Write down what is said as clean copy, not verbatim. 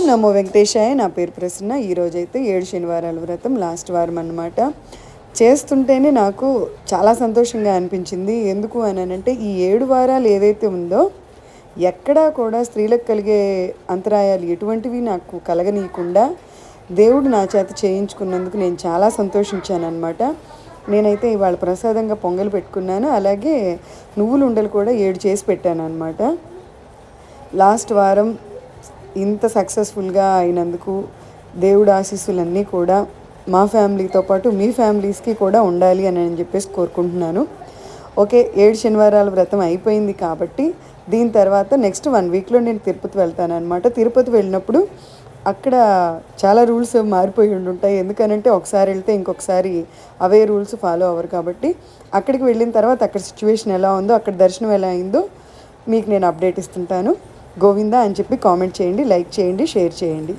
ఓం నమో వెంకటేశాయ. నా పేరు ప్రసన్న. ఈరోజైతే 7 శనివారాల వ్రతం లాస్ట్ వారం అన్నమాట. చేస్తుంటేనే నాకు చాలా సంతోషంగా అనిపించింది. ఎందుకు అనంటే ఈ 7 వారాలు ఏదైతే ఉందో ఎక్కడా కూడా స్త్రీలకు కలిగే అంతరాయాలు ఎటువంటివి నాకు కలగనీయకుండా దేవుడు నా చేత చేయించుకున్నందుకు నేను చాలా సంతోషించానన్నమాట. నేనైతే ఇవాళ ప్రసాదంగా పొంగల్ పెట్టుకున్నాను. అలాగే నువ్వుల ఉండలు కూడా 7 చేసి పెట్టానన్నమాట. లాస్ట్ వారం ఇంత సక్సెస్ఫుల్గా అయినందుకు దేవుడి ఆశీస్సులన్నీ కూడా మా ఫ్యామిలీతో పాటు మీ ఫ్యామిలీస్కి కూడా ఉండాలి అని చెప్పేసి కోరుకుంటున్నాను. ఓకే, 7 శనివారాల వ్రతం అయిపోయింది కాబట్టి దీని తర్వాత నెక్స్ట్ 1 వీక్లో నేను తిరుపతి వెళ్తాను అనమాట. తిరుపతి వెళ్ళినప్పుడు అక్కడ చాలా రూల్స్ మారిపోయి ఉంటాయి. ఎందుకనంటే ఒకసారి వెళ్తే ఇంకొకసారి అవే రూల్స్ ఫాలో అవ్వరు కాబట్టి అక్కడికి వెళ్ళిన తర్వాత అక్కడ సిచ్యువేషన్ ఎలా ఉందో, అక్కడ దర్శనం ఎలా అయిందో మీకు నేను అప్డేట్ ఇస్తుంటాను. గోవిందా అని చెప్పి కామెంట్ చేయండి, లైక్ చేయండి, షేర్ చేయండి.